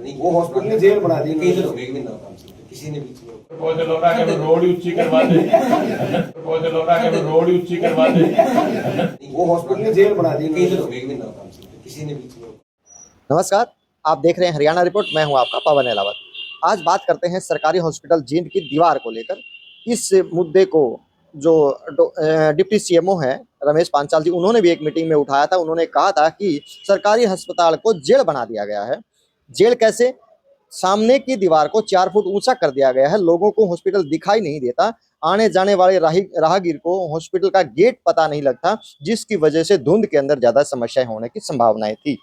नहीं, वो हॉस्पिटल ने जेल बना दी। कई लोग एक भी ना काम सकते किसी ने भी प्रपोजल हो रहा है कि रोड ऊंची करवा दे। प्रपोजल हो रहा है कि रोड ऊंची करवा दे। वो हॉस्पिटल ने जेल बना दी। कई लोग एक भी ना काम सकते किसी ने भी। नमस्कार, आप देख रहे हैं हरियाणा रिपोर्ट। मैं हूं आपका पवन अहलावत। आज बात करते हैं सरकारी हॉस्पिटल जींद की दीवार को लेकर। इस मुद्दे को जो डिप्टी सीएमओ हैं रमेश पांचाल जी, उन्होंने भी एक मीटिंग में उठाया था। उन्होंने कहा था कि सरकारी अस्पताल को जेल बना दिया गया है। जेल कैसे? सामने की दीवार को 4 फुट ऊंचा कर दिया गया है। लोगों को हॉस्पिटल दिखाई नहीं देता। आने जाने वाले राहगीर को हॉस्पिटल का गेट पता नहीं लगता, जिसकी वजह से धुंध के अंदर ज्यादा समस्याएं होने की संभावनाएं थी।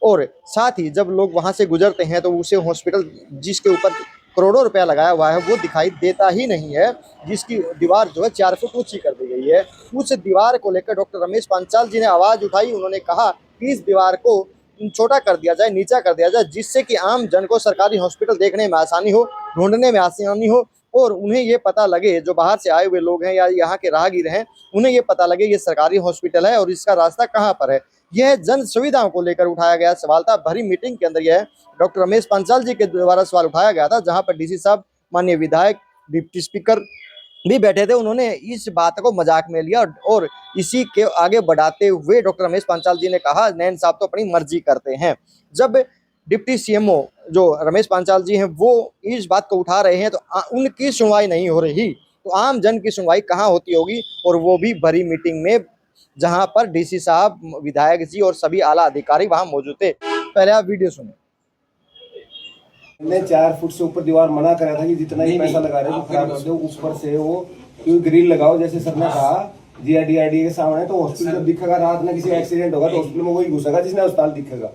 और साथ ही जब लोग वहां से गुजरते हैं तो उसे हॉस्पिटल जिसके ऊपर करोड़ों रुपया लगाया हुआ है वो दिखाई देता ही नहीं है, जिसकी दीवार जो है 4 फुट ऊंची कर दी गई है। उस दीवार को लेकर डॉक्टर रमेश पांचाल जी ने आवाज उठाई। उन्होंने कहा कि इस दीवार को छोटा कर दिया जाए, नीचा कर दिया जाए, जिससे कि आम जन को सरकारी हॉस्पिटल देखने में आसानी हो, ढूंढने में आसानी हो और उन्हें ये पता लगे, जो बाहर से आए हुए लोग हैं या यहाँ के राहगीर हैं, उन्हें ये पता लगे ये सरकारी हॉस्पिटल है और इसका रास्ता कहाँ पर है। यह जन सुविधाओं को लेकर उठाया गया सवाल था। भरी मीटिंग के अंदर यह डॉक्टर रमेश पांचाल जी के द्वारा सवाल उठाया गया था, जहां पर डीसी साहब, माननीय विधायक, डिप्टी स्पीकर भी बैठे थे। उन्होंने इस बात को मजाक में लिया और इसी के आगे बढ़ाते हुए डॉक्टर रमेश पांचाल जी ने कहा, नैन साहब तो अपनी मर्जी करते हैं। जब डिप्टी सीएमओ जो रमेश पांचाल जी हैं वो इस बात को उठा रहे हैं तो उनकी सुनवाई नहीं हो रही, तो आम जन की सुनवाई कहाँ होती होगी, और वो भी भरी मीटिंग में, जहां पर डीसी साहब, विधायक जी और सभी आला अधिकारी वहां मौजूद थे। पहले आप वीडियो सुने। ने 4 फुट से ऊपर दीवार मना करा था कि जितना ही पैसा लगा रहे हो खराब कर दो, ऊपर से वो क्यों ग्रिल लगाओ, जैसे सर ने कहा जीआरडीआरडी के सामने। तो हॉस्पिटल जब दिखेगा रात में किसी एक्सीडेंट होगा तो हॉस्पिटल में वही घुसेगा जिसने अस्पताल दिखेगा।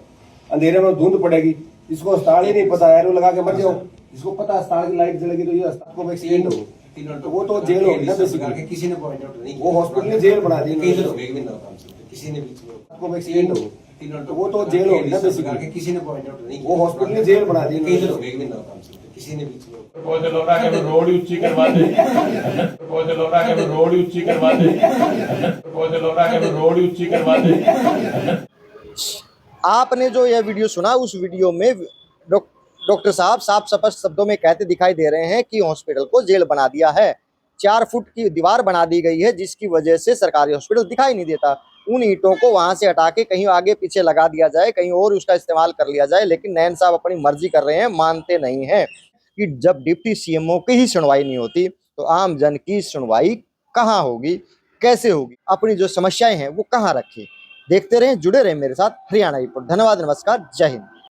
अंधेरे में धुंध पड़ेगी, जिसको अस्पताल ही नहीं पता यार वो लगा के मर जाओ, जिसको पता अस्पताल की लाइट जलेगी तो ये अस्पताल को एक्सीडेंट हो तो वो तो जेल होगी ना बेसिकली। किसी ने पॉइंट आउट नहीं, वो हॉस्पिटल ने जेल बना दी। कई लोग एक भी ना काम सकते किसी ने भी को एक्सीडेंट हो तो वो तो जेल होगी ना बेसिकली। किसी ने पॉइंट आउट नहीं, वो हॉस्पिटल ने जेल बना दी। कई लोग एक भी ना काम सकते किसी ने भी। प्रपोजल हो रहा है कि रोड ऊंची करवा दे। प्रपोजल हो रहा है कि रोड ऊंची करवा दे। प्रपोजल हो रहा है कि रोड ऊंची करवा दे। आपने जो यह वीडियो सुना, उस वीडियो में डॉक्टर साहब साफ स्पष्ट शब्दों में कहते दिखाई दे रहे हैं कि हॉस्पिटल को जेल बना दिया है। 4 फुट की दीवार बना दी गई है, जिसकी वजह से सरकारी हॉस्पिटल दिखाई नहीं देता। उन ईंटों को वहां से हटा के कहीं आगे पीछे लगा दिया जाए, कहीं और उसका इस्तेमाल कर लिया जाए, लेकिन नैन साहब अपनी मर्जी कर रहे हैं, मानते नहीं हैं कि जब डिप्टी सीएमओ की ही सुनवाई नहीं होती तो आम जन की सुनवाई कहाँ होगी, कैसे होगी, अपनी जो समस्याएं हैं वो कहाँ रखे। देखते रहें, जुड़े रहें मेरे साथ हरियाणा रिपोर्ट। धन्यवाद, नमस्कार, जय हिंद।